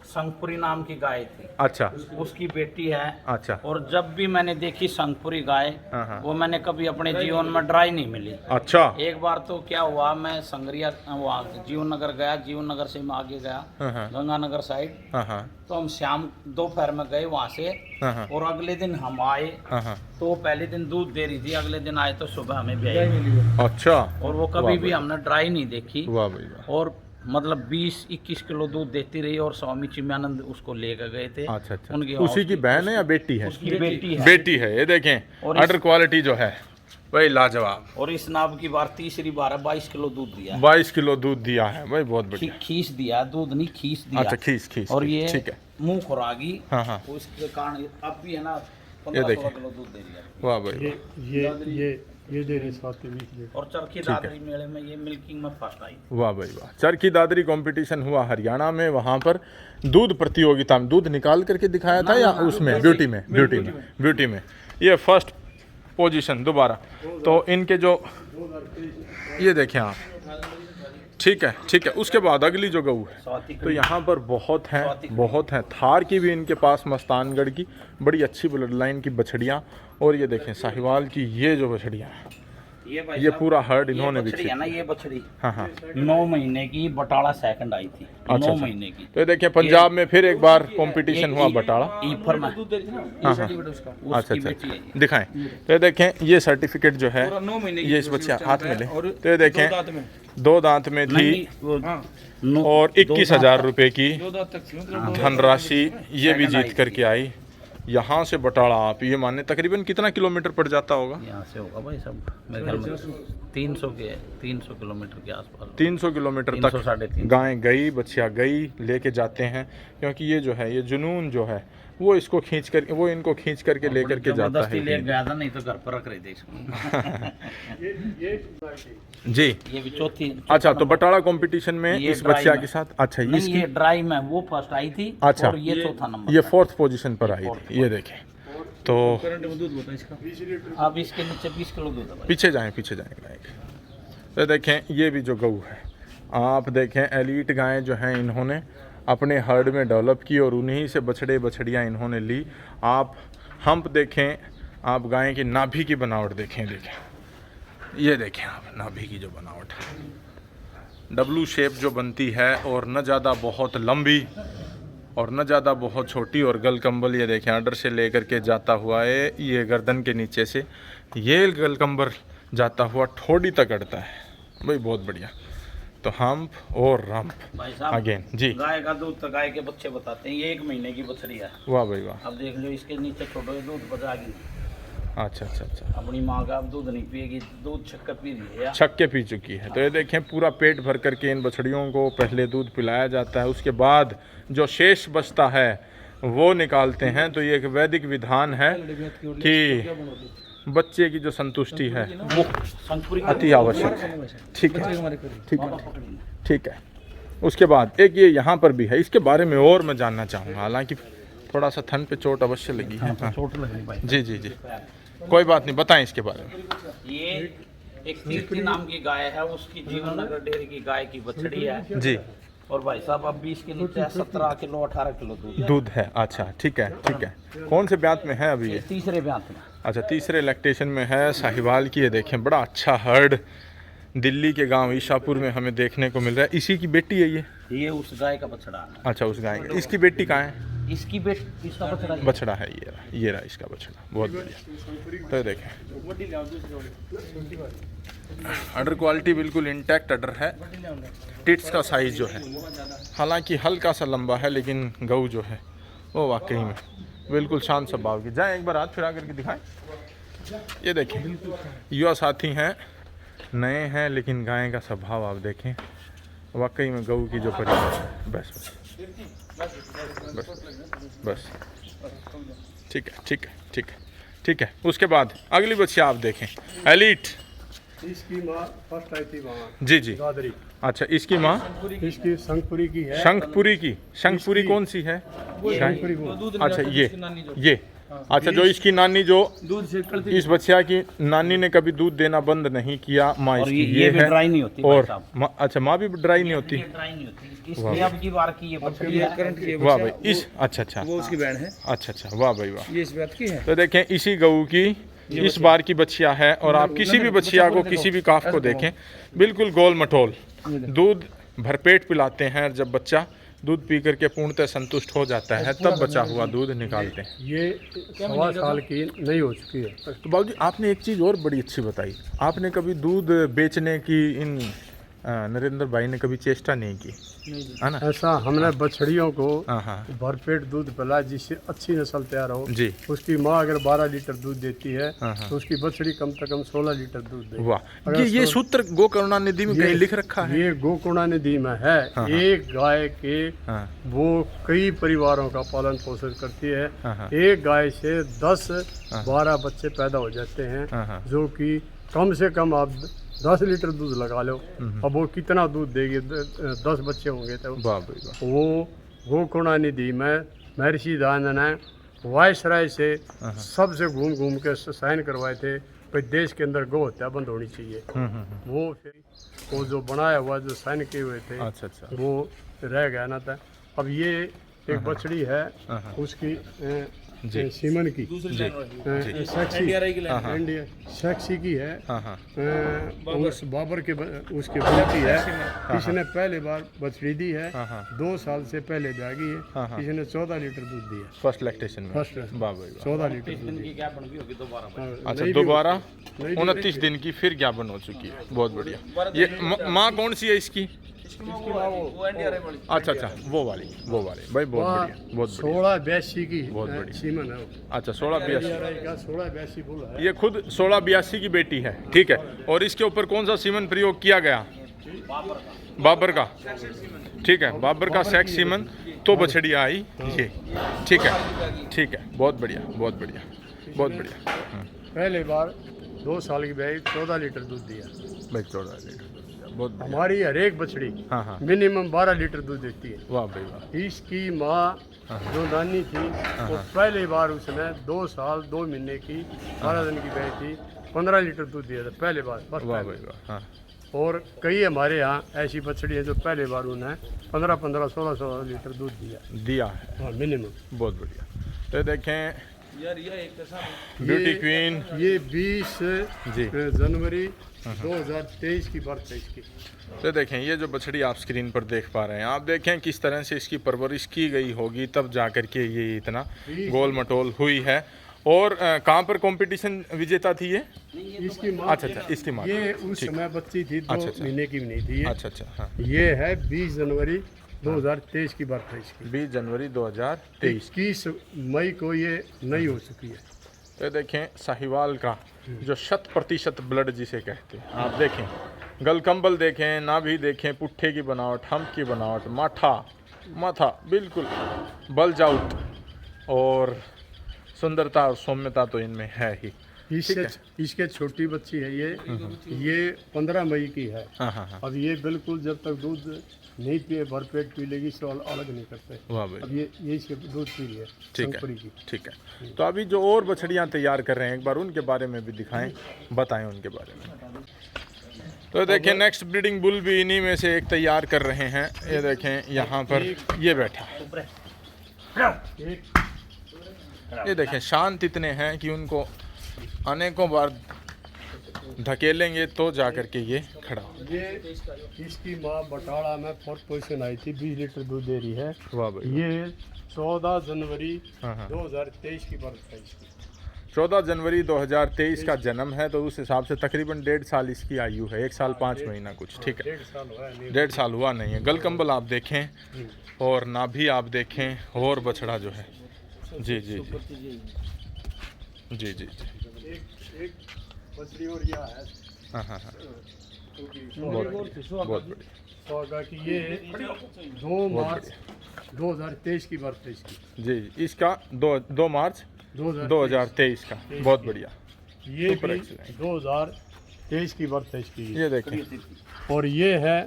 संगपुरी नाम की गाय थी, अच्छा उसकी बेटी है। अच्छा और जब भी मैंने देखी संगपुरी गाय, हाँ। वो मैंने कभी अपने जीवन में ड्राई नहीं मिली। अच्छा एक बार तो क्या हुआ, मैं संगरिया वहाँ जीवन नगर गया, जीवन नगर से मैं आगे गया हाँ। गंगानगर साइड। हाँ तो हम शाम दोपहर में गए वहाँ से, हाँ। और अगले दिन हम आए हाँ। तो पहले दिन दूध दे रही थी, अगले दिन आए तो सुबह हमें ब्याई मिली। अच्छा और वो कभी भी हमने ड्राई नहीं देखी। वाह भाई वाह। और मतलब 20-21 किलो दूध देती रही, और स्वामी चिन्मयानंद उसको लेकर गए थे। अच्छा अच्छा उनकी उसी की बहन है या बेटी है? उसकी बेटी है। बेटी है। ये देखें और इस- अडर क्वालिटी जो है भाई लाजवाब। और इस नाभ की बार तीसरी बार है, 22 किलो दूध दिया है। 22 किलो दूध दिया है भाई, बहुत बढ़िया। खीस दिया, दूध नहीं खीस दिया। अच्छा खीस और ये ठीक है। मुंह खुरागी, हाँ। उसके कारण अब भी है ना ये 15-16 देखिए। किलो दूध दे रही है। वाह भाई ये दे रही 7-20 लीटर। और चरखी दादरी मेले में ये मिल्किंग में फर्स्ट आई। वाह भाई वाह। चरखी दादरी कंपटीशन हुआ हरियाणा में, वहाँ पर दूध प्रतियोगिता में दूध निकाल करके दिखाया था या उसमें ब्यूटी में ये फर्स्ट पोजीशन दोबारा। तो इनके जो ये देखें आप, ठीक है। उसके बाद अगली जो गऊ है तो यहाँ पर बहुत हैं थार की भी इनके पास, मस्तानगढ़ की बड़ी अच्छी ब्लड लाइन की बछड़ियाँ। और ये देखें साहिवाल की ये जो बछड़ियाँ हैं, ये पूरा हर्ड इन्होंने भी है ना, ये बछड़ी हाँ 9 महीने की बटाला सेकंड आई थी। 9 महीने की। तो ये देखें पंजाब में फिर एक बार कंपटीशन हुआ बटाला। ईफर में अच्छा दिखाएं। तो ये देखें ये सर्टिफिकेट जो है ये इस बच्चे हाथ में ले। तो ये देखें 2 दांत में थी और 21,000 रुपए की धनराशि ये भी जीत करके आई। यहाँ से बटाला आप ये माने तकरीबन कितना किलोमीटर पड़ जाता होगा? यहाँ से होगा भाई सब मेरे ख्याल में 300 किलोमीटर के आसपास। 300 किलोमीटर 300 साढ़े तक 300 गाय गई, बछिया गई, लेके जाते हैं। क्योंकि ये जो है ये जुनून जो है वो इसको खींच कर वो इनको खींच करके लेकर के जाता जबरदस्ती ले है। गया था, नहीं तो घर पर रख रहे थे इसको। जी ये भी चौथी। अच्छा तो बटाला कंपटीशन में ये इस ड्राई बच्चिया में। के साथ अच्छा नहीं, इसकी ये ड्राई में वो फर्स्ट आई थी। अच्छा। और ये चौथा नंबर ये था। 4th पोजीशन पर आई थी। ये देखें तो अब इसके नीचे 20 किलो दूध है भाई। पीछे जाएं गाय के। तो देखें ये भी जो गऊ है आप देखें एलीट गायें जो हैं इन्होंने अपने हर्ड में डेवलप की और उन्हीं से बछड़े बछड़ियाँ इन्होंने ली। आप हम्प देखें, आप गाय की नाभि की बनावट देखें ये देखें आप नाभि की जो बनावट है, डब्लू शेप जो बनती है और न ज़्यादा बहुत लंबी और न ज़्यादा बहुत छोटी। और गल कंबल ये देखें अडर से लेकर के जाता हुआ है, ये गर्दन के नीचे से ये गल कंबल जाता हुआ ठोड़ी तक अड़ता है भाई, बहुत बढ़िया। तो हम्प और रम्प भाई साहब अगेन जी। गाय का दूध तो गाय के बच्चे बताते हैं, ये 1 महीने की बछड़ी है। वाह भाई वाह। अब देख लो इसके नीचे छोड़ो, दूध बचाएगी। अच्छा अपनी माँ का अब दूध नहीं पिएगी, दूध छक्का पी रही है। छक्के पी चुकी है। तो ये देखें पूरा पेट भर करके इन बछड़ियों को पहले दूध पिलाया जाता है, उसके बाद जो शेष बचता है वो निकालते हैं। तो ये एक वैदिक विधान है कि बच्चे की जो संतुष्टि है वो अति आवश्यक है। ठीक है। उसके बाद एक ये यहाँ पर भी है, इसके बारे में और मैं जानना चाहूँगा। हालांकि थोड़ा सा थन पे चोट अवश्य लगी है। हाँ। चोट लग रही भाई। जी कोई बात नहीं, बताएं इसके बारे में। ये एक कीर्ति नाम की गाय है, उसकी जीवन नगर डेयरी की गाय की बछड़ी है जी। और भाई साहब अब 20 के नीचे 17 किलो 18 किलो दूध है। अच्छा ठीक है। कौन से ब्यात में है अभी ये? तीसरे ब्यात में। अच्छा तीसरे लैक्टेशन में है साहिवाल की। ये देखें बड़ा अच्छा हर्ड दिल्ली के गांव ईशापुर में हमें देखने को मिल रहा है। इसी की बेटी है ये उस गाय का बछड़ा है। अच्छा उस गाय का। इसकी बेटी कहाँ है? इसकी बेटी इसका बछड़ा है ये रहा इसका बछड़ा, बहुत बढ़िया। तो देखें अडर क्वालिटी बिल्कुल इंटैक्ट अडर है। टिट्स का साइज जो है हालांकि हल्का सा लंबा है, लेकिन गऊ जो है वो वाकई में बिल्कुल शांत स्वभाव की। जाए एक बार हाथ फिरा करके दिखाएं। ये देखें युवा साथी हैं, नए हैं, लेकिन गाय का स्वभाव आप देखें वाकई में गऊ की जो परिवार है। बस ठीक है। उसके बाद अगली बच्चिया आप देखें एलीट। इसकी माँ फर्स्ट आई थी वहाँ जी दादरी। अच्छा इसकी माँ इसकी शंखपुरी की है। शंखपुरी कौन सी है? शंखपुरी वो। अच्छा ये अच्छा, जो इसकी नानी जो दूध से करती इस बच्चिया की नानी ने कभी दूध देना बंद नहीं किया, माँ और इसकी ये भी है। ड्राई नहीं होती और भाई साहब। अच्छा, माँ भी ड्राई नहीं होती। ये ड्राई नहीं होती, इसकी अब की बार की ये बछड़ी है। करंट की है वाह बच्चा, भाई, इस अच्छा वो उसकी बहन है, अच्छा अच्छा, वाह भाई वाह। ये इस बात की है। तो देखें इसी गऊ की इस बार की बच्चिया है, और आप किसी भी बच्चिया को, किसी भी काफ को देखें, बिल्कुल गोल मटोल, दूध भरपेट पिलाते हैं। और जब बच्चा दूध पी करके पूर्णतः संतुष्ट हो जाता है, तब बचा हुआ दूध निकालते हैं। ये 1.25 साल की नहीं हो चुकी है। तो बाबूजी, आपने एक चीज़ और बड़ी अच्छी बताई, आपने कभी दूध बेचने की इन नरेंद्र भाई ने कभी चेष्टा नहीं की, है ना? ऐसा हमने बछड़ियों को हाँ हाँ भरपेट दूध पिलाया जिससे अच्छी नस्ल तैयार हो। जी, उसकी माँ अगर 12 लीटर दूध देती है हाँ, हाँ। तो उसकी बछड़ी कम से कम 16 लीटर दूध देगी। वाह। अगर ये सूत्र गो करुणानिधि में कहीं लिख रखा है? ये गोकुणा निधि में है। हाँ। एक गाय के हाँ वो कई परिवारों का पालन पोषण करती है। हाँ एक गाय से 10-12 बच्चे पैदा हो जाते हैं, हाँ। जो कि कम से कम आप 10 लीटर दूध लगा लो। अब वो कितना दूध देगी? 10 बच्चे होंगे तो वाह भाई वाह। वो गोकुणा निधि में महर्षि दयानंद ने वायसराय से सबसे घूम घूम के साइन करवाए थे भाई देश के अंदर गौ हत्या बंद होनी चाहिए। वो फिर वो जो बनाया हुआ जो साइन किए हुए थे अच्छा अच्छा, वो रह गया ना था। अब ये एक बछड़ी है उसकी सीमन की सेक्सी इंडिया सेक्सी की है। हाँ हाँ उस बाबर के उसके बेटी है। इसने पहले बार बछड़ी दी है। हाँ, हाँ। 2 साल से पहले ब्यागी हाँ, है। हाँ। इसने 14 लीटर दूध दिया। फर्स्ट लैक्टेशन में। फर्स्ट वाह भाई वाह। 14 लीटर दूध इनकी क्या बन गई होगी दोबारा में? दिया। अच्छा, नहीं भी- दोबारा नहीं भी 29 दिन की फिर ज्ञापन हो चुकी है, बहुत बढ़िया। ये माँ कौन सी है इसकी? अच्छा अच्छा, वो वाली भाई, बहुत वहाँ बढ़िया, बहुत बढ़िया। 1682 की बहुत बढ़िया। सीमन है वो। अच्छा, 1682, 1682 बुल है। ये खुद 1682 की बेटी है, ठीक है। और इसके ऊपर कौन सा सीमन प्रयोग किया गया? बाबर का, ठीक है, बाबर का सेक्स सीमन तो बछड़िया आई ये, ठीक है ठीक है, बहुत बढ़िया बहुत बढ़िया बहुत बढ़िया। पहले बार 2 साल की ब्यागी 14 लीटर दूध दिया। भाई 14 लीटर, बहुत बढ़िया। हमारी हर एक बछड़ी हाँ हाँ, मिनिमम 12 लीटर दूध देती है। वाह भाई वाह। इसकी माँ जो नानी थी वो पहली बार उसने 2 साल 2 महीने की 12 दिन की गाय थी, 15 लीटर दूध दिया था पहले बार बस। वाह भाई वाह। हाँ और कई हमारे यहाँ ऐसी बछड़ी है जो पहले बार उन्हें 15-15, 16-16 लीटर दूध दिया है, हाँ मिनिमम। बहुत बढ़िया। तो देखें यार ये एक ऐसा ब्यूटी क्वीन ये 20 जी। जनवरी 2023 की बर्थ है इसकी। तो देखें ये जो बछड़ी आप स्क्रीन पर देख पा रहे हैं, आप देखें किस तरह से इसकी परवरिश की गई होगी, तब जा कर के ये इतना गोल मटोल हुई है। और कहाँ पर कंपटीशन विजेता थी ये? इसकी माँ अच्छा अच्छा, इसकी माँ। ये उस ठीक। समय बच्ची थी 2 अच्छा। महीने की भी नहीं थी ये। अच्छा अच्छा, हाँ। ये है 20 जनवरी 2023 की बर्थ है इसकी। 20 जनवरी 2023। 21 मई को ये नई हो चुकी है। तो देखें साहिवाल का जो 100% ब्लड जिसे कहते हैं, आप देखें गलकंबल देखें, नाभि देखें, पुट्ठे की बनावट, हम्प की बनावट, माथा बिल्कुल बल्ज आउट, और सुंदरता और सौम्यता तो इनमें है ही। इसके छोटी बच्ची है ये 15 मई की है। हाँ हाँ हाँ, अब ये बिल्कुल जब तक दूध नहीं पिए भरपेट पी लेगी इससे अलग नहीं करते। वाह भाई, अब ये इसके दूध पी रही है ठीक शंकरी है की। ठीक है। तो अभी जो और बछड़ियाँ तैयार कर रहे हैं, एक बार उनके बारे में भी दिखाएं, बताएं उनके बारे में। तो देखें नेक्स्ट ब्रीडिंग बुल भी इन्हीं में से एक तैयार कर रहे हैं। ये देखें यहाँ पर ये बैठा, ये देखें शांत इतने हैं कि उनको अनेकों बार धकेलेंगे तो जा कर के ये खड़ा हो। ये इसकी माँ बटाला में 4th पोजीशन आई थी, 20 लीटर दूध दे रही है। वाह भाई, ये 14 जनवरी हाँ हाँ, 2023 की बर्थ है इसकी। 14 जनवरी 2023 का जन्म है, तो उस हिसाब से तकरीबन 1.5 साल इसकी आयु है, 1 साल 5 महीना कुछ, ठीक है। 1.5 साल हुआ है नहीं। 1.5 साल हुआ नहीं है। गलकंबल आप देखें और नाभि आप देखें, और बछड़ा जो है, जी जी जी जी जी जी, एक बछड़ी और यह है हाँ हाँ हाँ, बहुत बढ़िया, होगा कि ये 2 मार्च 2023 की बर्थ है इसकी। जी जी, इसका 2 मार्च 2023 का, बहुत बढ़िया। ये सुपर भी एक्सीलेंट। 2023 की बर्थ है इसकी। ये देखें, और ये है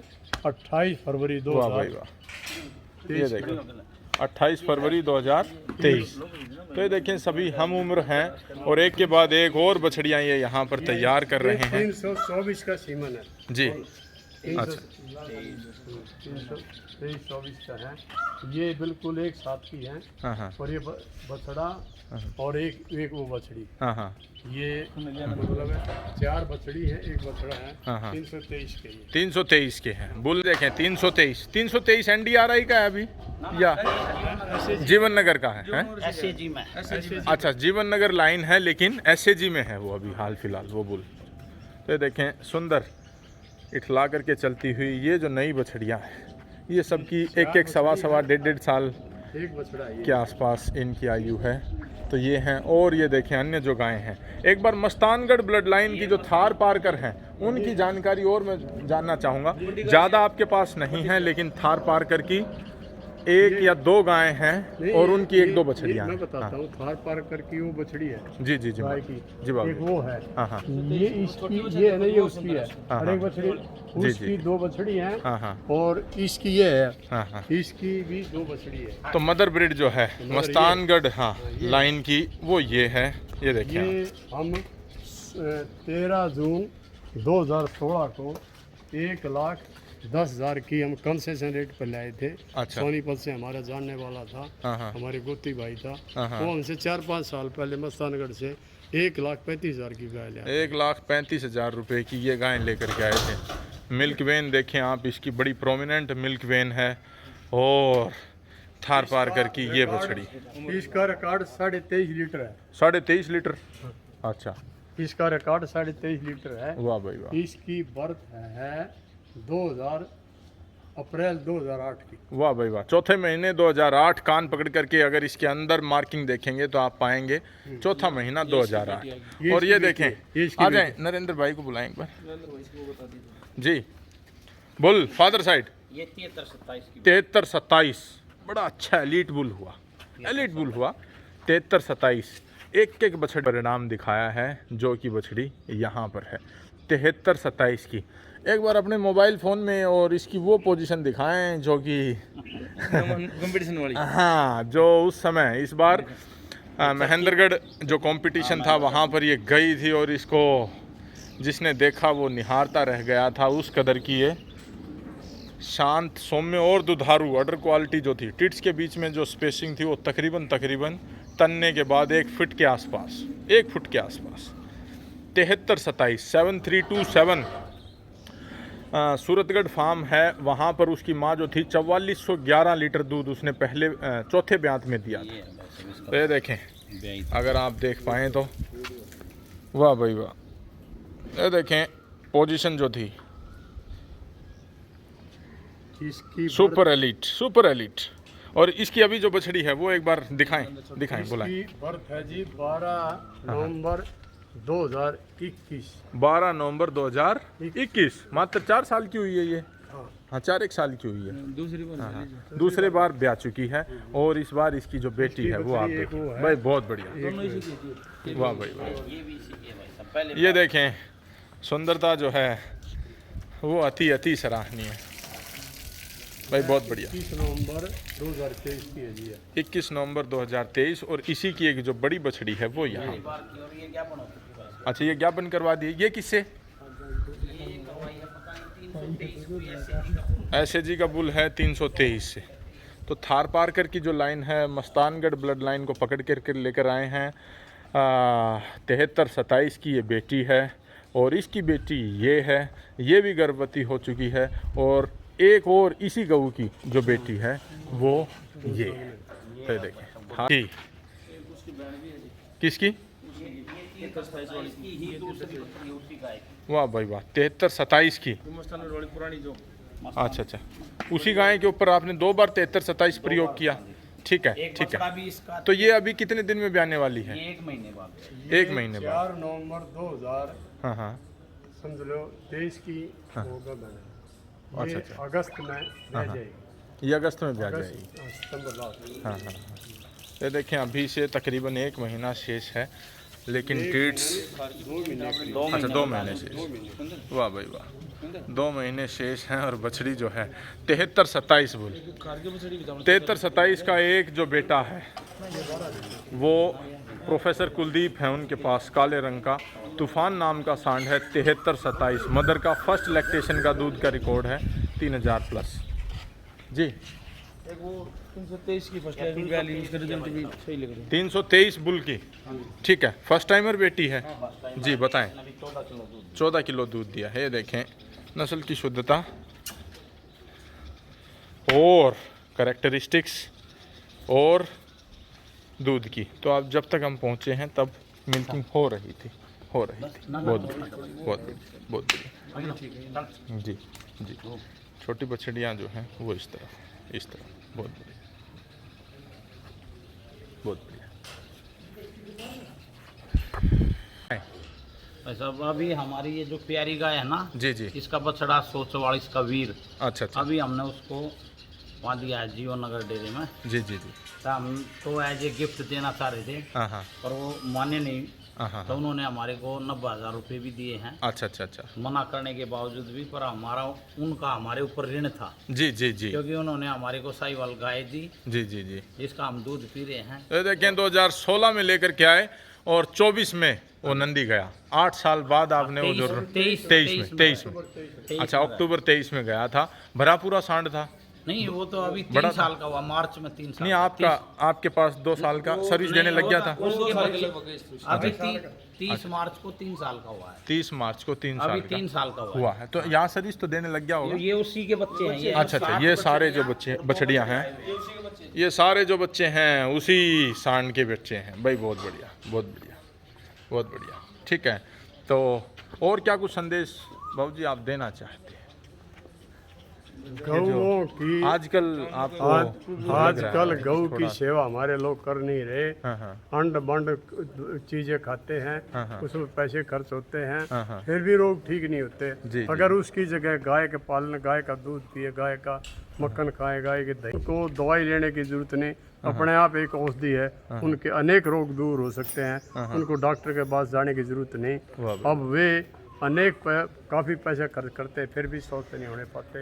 28 फरवरी वाह भाई 2023 वाह, ये देखें 28 फरवरी 2023। तो ये देखें सभी हम उम्र हैं और एक के बाद एक और बछड़ियाँ ये यहाँ पर तैयार कर रहे हैं 324 का सीमन है जी। 323-24 का है। ये बिल्कुल एक साथ की है। हाँ हाँ और ये बछड़ा और एक वो बछड़ी। हाँ हाँ ये मतलब है 4 बछड़ी है, एक बछड़ा है। हाँ, हाँ। 323 के लिए। 323 के हैं बुल देखें 323 NDRI का है अभी या जीवन नगर का है? SAG में अच्छा जीवन नगर लाइन है लेकिन SAG में है वो अभी हाल फिलहाल वो बुल। तो ये देखें सुंदर इठला करके चलती हुई ये जो नई बछड़ियाँ हैं ये सबकी एक सवा 1.5 साल एक बछड़ा है के आसपास इनकी आयु है। तो ये हैं और ये देखें अन्य जो गायें हैं। एक बार मस्तानगढ़ ब्लड लाइन की जो थार पारकर हैं उनकी जानकारी और मैं जानना चाहूँगा। ज़्यादा आपके पास नहीं है लेकिन थार पारकर की 1 या 2 गायें हैं और उनकी 1-2 बछड़ियाँ मैं हैं। बताता हूँ। थार पारकर की वो बछड़ी है जी जी जी गाय की, जी बाबू। एक वो है। हाँ हाँ ये इसकी ये है ना, ये उसकी है। हाँ, और एक बछड़ी जी। उसकी 2 बछड़ी हैं हाँ हाँ और इसकी ये है, हाँ हाँ। इसकी भी 2 बछड़ी है। तो मदर ब्रिड जो है मस्तानगढ़ हाँ लाइन की वो ये है। ये देखिए ये हम 13 जून 2016 को 1,10,000 की हम कंसेशन रेट पर लाए थे। अच्छा। सोनीपत से हमारा जानने वाला था, हाँ हाँ हमारे गोती भाई था। हाँ, हाँ। वो हमसे 4-5 साल पहले मस्तानगढ़ से 1,35,000 की गाय ले आए। 1,35,000 रुपए की ये गाय लेकर के आए थे। मिल्क वेन देखें आप, इसकी बड़ी प्रोमिनेंट मिल्क वेन है और थार पारकर की ये बछड़ी इसका रिकॉर्ड 23.5 लीटर है। 23.5 लीटर। अच्छा इसका रिकॉर्ड 23.5 लीटर है। वाह भाई वाह इसकी बर्थ है 2000 अप्रैल 2008 की। वाह भाई वाह। चौथे महीने 2008 कान पकड़ करके अगर इसके अंदर मार्किंग देखेंगे तो आप पाएंगे चौथा महीना 2008। और ये देखें आ जाए नरेंद्र भाई को बुलाएं एक बार जी। बुल फादर साइड ये 73-27 की 73-27 बड़ा अच्छा एलीट बुल हुआ, एलीट बुल हुआ 73-27। एक बछड़ी परिणाम दिखाया है जो कि बछड़ी यहाँ पर है 73-27 की। एक बार अपने मोबाइल फ़ोन में और इसकी वो पोजीशन दिखाएं जो कि कंपटीशन वाली। हाँ जो उस समय इस बार महेंद्रगढ़ जो कंपटीशन था वहाँ पर ये गई थी और इसको जिसने देखा वो निहारता रह गया था। उस कदर की ये शांत सौम्य और दुधारू अडर क्वालिटी जो थी। टिट्स के बीच में जो स्पेसिंग थी वो तकरीबन तनने के बाद 1 फुट के आसपास 1 फुट के आसपास 73-27 7327 सूरतगढ़ फार्म है। वहाँ पर उसकी माँ जो थी 4411 लीटर दूध उसने पहले चौथे ब्यांत में दिया था। तो ये देखें अगर आप देख पाएँ तो वाह भाई वाह। ये देखें पोजीशन जो थी इसकी सुपर एलीट। और इसकी अभी जो बछड़ी है वो एक बार दिखाएं बुलाएं। इसकी बर्थ है जी 12 नवंबर 2021। 12 नवंबर 2021 मात्र 4 साल की हुई है ये। हाँ। हाँ 4 साल की हुई है। दूसरी बार दूसरे बार ब्याह चुकी है और इस बार इसकी जो बेटी है वो आप बछड़ी एक देखिए वो है। भाई बहुत बढ़िया वाह भाई वाह। ये भी इसी की है भाई साहब। पहले ये देखें सुंदरता जो है वो अति सराहनीय है भाई बहुत बढ़िया। 21 नवंबर 2023 की है जी। 21 नवंबर 2023 और इसी की एक जो बड़ी बछड़ी है वो यहाँ। बार की और ये क्या बना होती है अच्छा ये ज्ञापन करवा दिए ये किससे? ये करवाई है पता नहीं 323 कोई ऐसे SAG का बुल है 323 से। तो थार पारकर की जो लाइन है मस्तानगढ़ ब्लड लाइन को पकड़ कर लेकर आए हैं 73-27 की ये बेटी है और इसकी बेटी ये है, ये भी गर्भवती हो चुकी है और एक और इसी गऊ की जो बेटी है वो ये है। तो देखें हाँ जी किसकी वाह भाई वाह 73-27 की। पुरानी जो अच्छा उसी गाय के ऊपर आपने 2 बार 73-27 प्रयोग किया। ठीक है भी इसका तो ये अभी कितने दिन में ब्याने वाली है? ये 1 महीने बाद 1 महीने बाद। 4 नवंबर 2000 हाँ हाँ समझ लो 23 की होगा बना। ये अच्छा। अगस्त में रह जाएगी। ये अगस्त में ब्याह जाएगी। सितंबर लास्ट। हाँ ये देखें अभी से तकरीबन 1 महीना शेष है लेकिन टीट्स 2 महीने अच्छा 2 महीने शेष। वाह भाई वाह। 2 महीने शेष हैं और बछड़ी जो है 73-27 बुल 73-27 का एक जो बेटा है वो प्रोफेसर कुलदीप है उनके पास, काले रंग का तूफान नाम का सांड है। 73-27 मदर का फर्स्ट लैक्टेशन का दूध का रिकॉर्ड है 3000 प्लस जी। एक वो 323 की फर्स्ट टाइम वैली उसका रिजल्ट भी सही लग रहा है। 323 बुल की, ठीक है। फर्स्ट टाइमर बेटी है जी, बताएं। 14 किलो दूध दिया है। ये देखें नस्ल की शुद्धता और कैरेक्टरिस्टिक्स और दूध की। तो अब जब तक हम पहुंचे हैं तब मिल्किंग हो रही थी। बहुत बढ़िया जी जी। छोटी बछड़ियाँ जो हैं वो इस तरह बहुत बढ़िया। ऐसा अभी हमारी ये जो प्यारी गाय है ना जी जी। इसका बछड़ा 144 का वीर, अच्छा। अभी हमने उसको वहाँ दिया है जीवन नगर डेयरी में। जी जी जी। तो हम तो एज ए गिफ्ट देना चाह रहे थे हाँ पर वो माने नहीं, हाँ। तो उन्होंने हमारे को 90,000 रुपये भी दिए हैं। अच्छा। मना करने के बावजूद भी, पर हमारा उनका हमारे ऊपर ऋण था जी जी जी। क्योंकि उन्होंने हमारे को साहिवाल गाय दी जी जी जी। जिसका हम दूध पी रहे हैं। ये देखें 2016 में लेकर के आए और 24 में वो नंदी गया। 8 साल बाद आपने वो जो 23 में अच्छा अक्टूबर 23 में गया था। भरा पूरा सांड था नहीं, वो तो अभी 3 साल का हुआ, मार्च में 3 साल। नहीं, आपके पास 2 साल का सर्विस देने लग गया था। अभी 30 मार्च को 3 साल का हुआ है। 30 मार्च को 3 साल अभी 3 साल का हुआ है। तो यहाँ सर्विस तो देने लग गया होगा। ये उसी के बच्चे हैं। ये अच्छा। ये सारे जो बछड़ियाँ हैं, ये सारे जो बच्चे हैं उसी सांड के बच्चे हैं भाई। बहुत बढ़िया। ठीक है। तो और क्या कुछ संदेश बाबूजी आप देना चाहते हैं? गऊ की आजकल आपको आजकल गऊ की सेवा हमारे लोग कर नहीं रहे। हाँ। अंड बंड चीजें खाते हैं, हाँ। उसमें पैसे खर्च होते हैं, हाँ। फिर भी रोग ठीक नहीं होते। जी। अगर उसकी जगह गाय के पालन, गाय का दूध पिए, गाय का मक्खन खाए, गाय के दही को दवाई लेने की जरूरत नहीं, अपने आप एक औषधि है। उनके अनेक रोग दूर हो सकते हैं, उनको डॉक्टर के पास जाने की जरूरत नहीं। अब वे काफ़ी पैसे खर्च करते हैं फिर भी स्वस्थ नहीं होने पाते।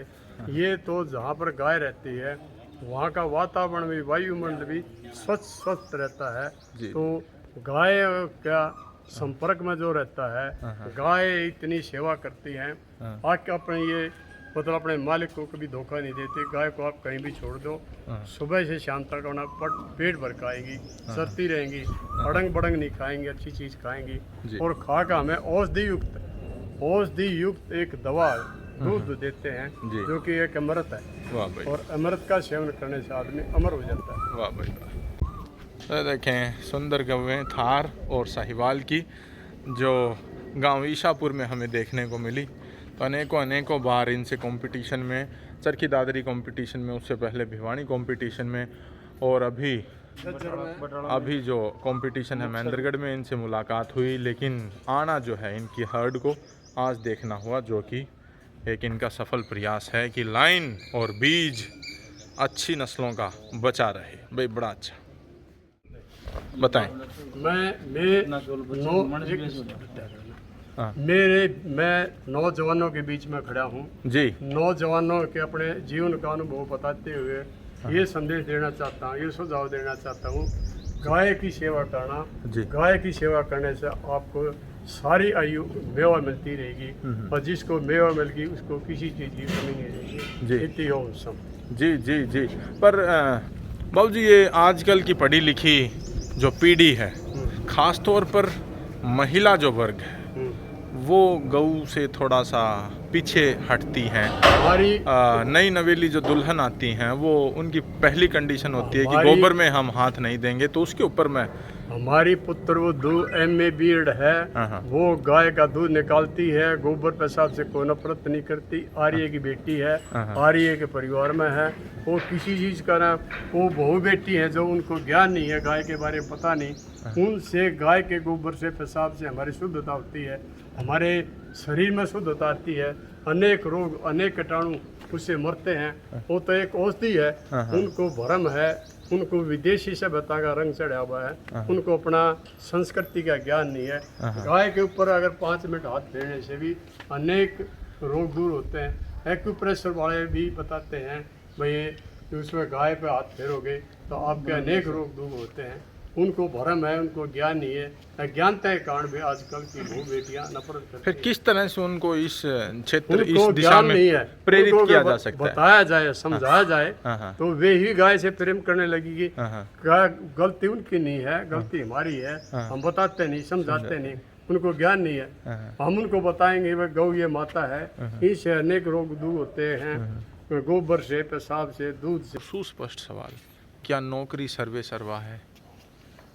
ये तो जहाँ पर गाय रहती है वहाँ का वातावरण भी, वायुमंडल भी स्वस्थ रहता है। तो गाय क्या संपर्क में जो रहता है, गाय इतनी सेवा करती हैं। आके अपने ये मतलब अपने मालिक को कभी धोखा नहीं देती। गाय को आप कहीं भी छोड़ दो, सुबह से शाम तक अपना पेट भर खाएंगी, सरती रहेंगी, अड़ंग बड़ंग नहीं खाएंगी, अच्छी चीज़ खाएंगी। और खा का हमें औषधि युक्त एक दवा दूध देते हैं जो कि एक अमृत है। और अमृत का सेवन करने से आदमी अमर हो जाता है। वाह भाई वाह। तो देखें सुंदर गवें थार और साहिवाल की जो गांव ईशापुर में हमें देखने को मिली। तो अनेकों बार इनसे कंपटीशन में, चरखी दादरी कंपटीशन में, उससे पहले भिवानी कंपटीशन में, और अभी जो कंपटीशन है महेंद्रगढ़ में इनसे मुलाकात हुई। लेकिन आना जो है इनकी हर्ड को आज देखना हुआ, जो कि एक इनका सफल प्रयास है कि लाइन और बीज अच्छी नस्लों का बचा रहे। भाई बड़ा अच्छा बताएं। मैं नौजवानों के बीच में खड़ा हूँ जी। नौजवानों के अपने जीवन का अनुभव बताते हुए ये संदेश देना चाहता हूँ, ये सुझाव देना चाहता हूँ। गाय की सेवा करना, गाय की सेवा करने से आपको सारी आयु मेवा मिलती रहेगी, और जिसको मेवा मिल गई उसको किसी चीज़ की कमी नहीं रहेगी। इतनी हो जी। पर बाबूजी ये आजकल की पढ़ी लिखी जो पीढ़ी है, खास तौर पर महिला जो वर्ग है, वो गऊ से थोड़ा सा पीछे हटती हैं। नई नवेली जो दुल्हन आती हैं वो उनकी पहली कंडीशन होती है कि गोबर में हम हाथ नहीं देंगे। तो उसके ऊपर मैं हमारी पुत्र वो MA बीएड है, वो गाय का दूध निकालती है, गोबर पेशाब से कोई नफरत नहीं करती। आर्य की बेटी है, आर्य के परिवार में है। वो किसी चीज़ का ना, वो बहू बेटी है जो उनको ज्ञान नहीं है, गाय के बारे में पता नहीं। उनसे गाय के गोबर से, पेशाब से हमारी शुद्धता होती है, हमारे शरीर में शुद्धता आती है। अनेक रोग, अनेक कीटाणु उससे मरते हैं। वो तो एक औषधि है। उनको भ्रम है, उनको विदेशी सभ्यता का रंग चढ़ा हुआ है, उनको अपना संस्कृति का ज्ञान नहीं है। गाय के ऊपर अगर 5 मिनट हाथ फेरने से भी अनेक रोग दूर होते हैं। एक्यूप्रेशर वाले भी बताते हैं भाई उसमें गाय पे हाथ फेरोगे तो आपके अनेक रोग दूर होते हैं। उनको भरम है, उनको ज्ञान नहीं है। अज्ञानता के कारण भी आजकल की बहु बेटियां नफरत करती फिर हैं। किस तरह से उनको इस क्षेत्र इस उनको दिशा ज्ञान में नहीं है, प्रेरित उनको किया अगर जा सकता है? बताया जाए, समझाया जाए हाँ, हाँ। तो वे ही गाय से प्रेम करने लगेगी। हाँ, हाँ। गलती उनकी नहीं है, गलती हमारी है। हम बताते नहीं, समझाते नहीं, उनको ज्ञान नहीं है। हम उनको बताएंगे वह गौ ये माता है, इससे अनेक रोग दूर होते हैं, गोबर से, पेशाब से, दूध से। सुस्पष्ट सवाल, क्या नौकरी सर्वे सर्वा है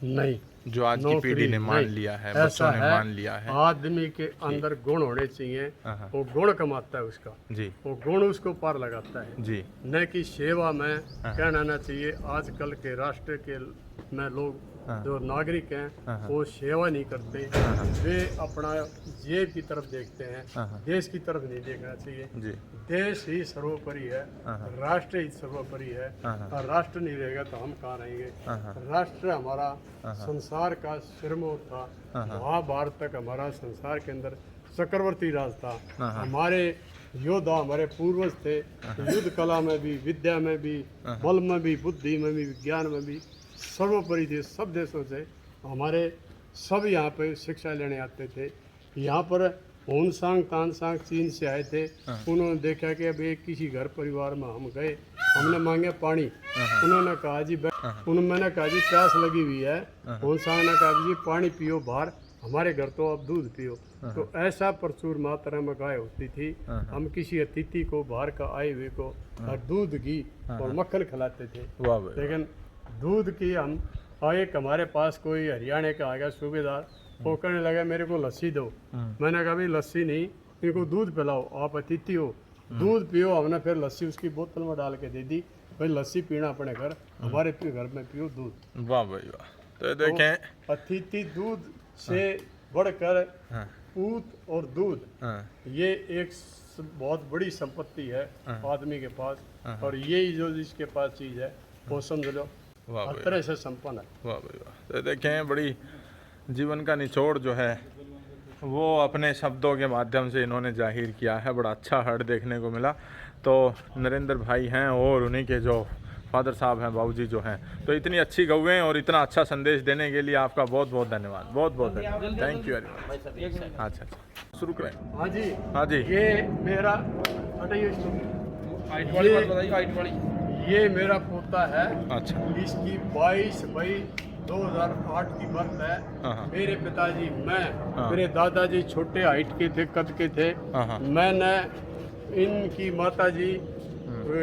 नहीं, जो आज की नौकरी पीढ़ी ने मान नहीं। लिया है, ऐसा बच्चों ने है, मान लिया है? आदमी के अंदर गुण होने चाहिए, हाँ। वो गुण कमाता है उसका, जी वो गुण उसको पार लगाता है। जी न कि सेवा में कहना ना चाहिए। आजकल के राष्ट्र के में लोग जो नागरिक हैं वो सेवा नहीं करते, वे अपना जेब की तरफ देखते हैं, देश की तरफ नहीं देखना चाहिए। जी देश ही सर्वोपरि है, राष्ट्र ही सर्वोपरि है। और राष्ट्र नहीं रहेगा तो हम कहाँ रहेंगे? राष्ट्र हमारा संसार का सिरमौर था। महाभारत तक हमारा संसार के अंदर चक्रवर्ती राज था। हमारे योद्धा, हमारे पूर्वज थे, युद्ध कला में भी, विद्या में भी, बल में भी, बुद्धि में भी, विज्ञान में भी सर्वोपरि थे। सब देशों से हमारे सब यहाँ पे शिक्षा लेने आते थे। यहाँ पर होनसांग तानसांग चीन से आए थे। उन्होंने देखा कि अब एक किसी घर परिवार में हम गए, हमने मांगे पानी, उन्होंने कहा जी मैंने कहा जी प्यास लगी हुई है। होनसांग ने कहा जी पानी पियो बाहर, हमारे घर तो अब दूध पियो। तो ऐसा प्रचुर मात्रा में गाय होती थी। हम किसी अतिथि को, बाहर का आए हुए को दूध, घी और मक्खन खिलाते थे। वाह भाई, लेकिन दूध की हम एक हमारे पास कोई हरियाणा का आ गया सूबेदार, वो कहने लगा मेरे को लस्सी दो। मैंने कहा भाई लस्सी नहीं, इनको दूध पिलाओ, आप अतिथि हो, दूध पियो। हमने फिर लस्सी उसकी बोतल में डाल के दे दी, भाई लस्सी पीना अपने घर, हमारे घर में पियो दूध। वाह भाई वाह। तो देखें, अतिथि दूध से बढ़कर पूत और दूध, ये एक बहुत बड़ी संपत्ति है आदमी के पास। और यही जो जिसके पास चीज़ है वो समझ लो वाह हर भाई तरह से संपन्न है। वाह भाई वाह। तो देखें, बड़ी जीवन का निचोड़ जो है वो अपने शब्दों के माध्यम से इन्होंने जाहिर किया है। बड़ा अच्छा हट देखने को मिला। तो नरेंद्र भाई हैं और उन्हीं के जो फादर साहब हैं, बाबूजी जो हैं, तो इतनी अच्छी गौएं और इतना अच्छा संदेश देने के लिए आपका बहुत बहुत धन्यवाद, बहुत बहुत धन्यवाद। Thank you very much. अच्छा अच्छा, शुरू करें। हाँ जी, हाँ जी, ये मेरा हटाइए इसको। हाइट वाली बात बताइए, हाइट वाली। ये मेरा पोता है। अच्छा, इसकी 22 मई 2008 की बर्थ है। हाँ। मेरे पिताजी, मैं, हाँ। मेरे दादाजी छोटे हाइट के थे, कद के थे। हाँ। मैंने इनकी माताजी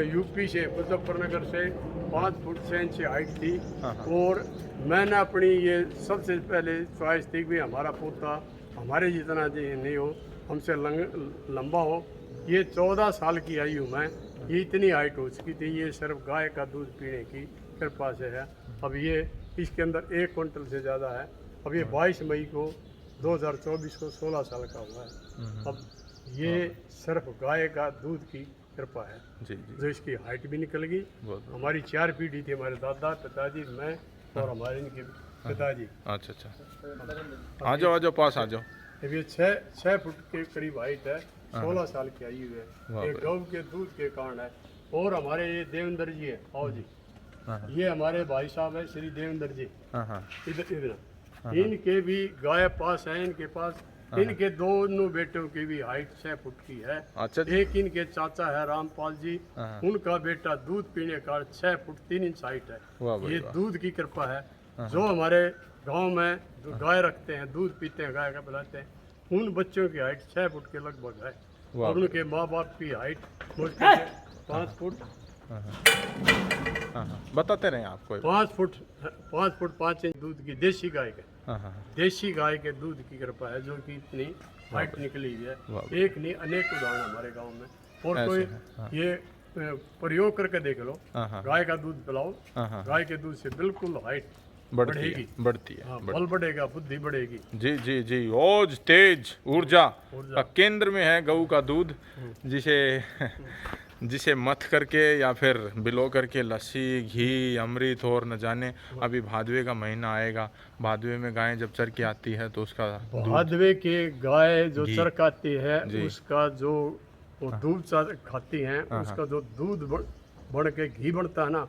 यूपी से, मुजफ्फरनगर से 5 फुट 6 इंच हाइट थी। हाँ। और मैंने अपनी ये सबसे पहले ख्वाहिश थी कि हमारा पोता हमारे जितना जी नहीं हो, हमसे लंबा हो। ये 14 साल की आयु में ये इतनी हाइट हो चुकी थी। ये सिर्फ गाय का दूध पीने की कृपा से है। अब ये इसके अंदर 1 क्विंटल से ज़्यादा है। अब ये 22 मई को 2024 को 16 साल का हुआ है। अब ये सिर्फ गाय का दूध की कृपा है जी जी, जो इसकी हाइट भी निकल गई। बहुत हमारी 4 पीढ़ी थी, हमारे दादा, पिताजी, मैं और हमारे इनके पिताजी। अच्छा अच्छा, आ जाओ पास आ जाओ। अब ये 6 फुट के करीब हाइट है, 16 साल की आयु वाह है। ये भाई। गौ के दूध के कारण है। और हमारे ये देवेंद्र जी है, आओ जी, हाँ। ये हमारे भाई साहब है श्री देवेंद्र जी। हाँ, इधर इनके भी गाय पास है, इनके पास। इनके दोनों बेटों की भी हाइट 6 फुट की है। अच्छा जी। एक इनके चाचा है रामपाल जी, हाँ। उनका बेटा दूध पीने का 6 फुट 3 इंच हाइट है। वाह भाई ये वाह। दूध की कृपा है। जो हमारे गांव में जो गाय रखते हैं, दूध पीते हैं, गाय का पिलाते हैं, उन बच्चों की हाइट 6 फुट के लगभग है। वाह। और उनके माँ बाप की हाइट मुश्किल से 5 फुट हाँ, बताते रहे आप कोई। 5 फुट 5 इंच दूध की देसी गाय के, हाँ, देशी गाय के दूध की कृपा है जो कि इतनी हाइट निकली हुई वाह। है। एक नहीं, अनेक उदाहरण हमारे गांव में। और ऐसे कोई है, हाँ। ये प्रयोग करके देख लो, हाँ। गाय का दूध पिलाओ, हाँ। गाय के दूध से बिल्कुल हाइट बढ़ती बढ़ेगी। है, बढ़ती है, हाँ, बढ़ती बल बढ़ेगा, बुद्धि बढ़ेगी। जी जी जी। ओज, तेज, ऊर्जा ऊर्जा। का केंद्र में है गऊ का दूध, जिसे मथ करके या फिर बिलो करके लस्सी, घी, अमृत और न जाने। अभी भादवे का महीना आएगा, भादवे में गायें जब चर के आती है तो उसका दूध, भादवे के गाय जो घी। चरकाती है जी। उसका जो वो दूध खाती हैं, उसका जो दूध बन के घी बनता है ना,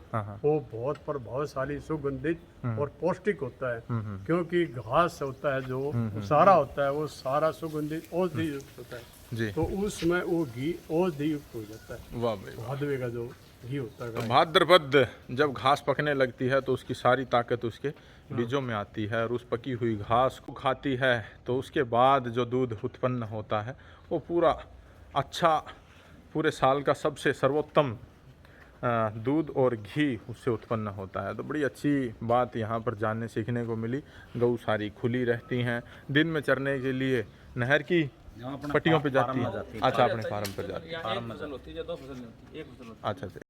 वो बहुत प्रभावशाली, सुगंधित और पौष्टिक होता है। क्योंकि घास होता है जो सारा होता है, वो सारा सुगंधित औषधि युक्त होता है। जी। तो उसमें वो घी औषधि युक्त हो जाता है। वाह भाई वाह। भादवे का जो घी होता है, तो भाद्रपद जब घास पकने लगती है तो उसकी सारी ताकत उसके बीजों में आती है, और उस पकी हुई घास को खाती है तो उसके बाद जो दूध उत्पन्न होता है वो पूरा अच्छा, पूरे साल का सबसे सर्वोत्तम दूध और घी उससे उत्पन्न होता है। तो बड़ी अच्छी बात यहाँ पर जानने सीखने को मिली। गऊ सारी खुली रहती हैं, दिन में चरने के लिए नहर की यहाँ अपने पट्टियों पे फार्म जाती में है। जाती है। अच्छा, अपने फार्म पर जाती है। यहाँ एक फसल होती है या दो फसल नहीं होती, एक फसल होती है। अच्छा अच्छा।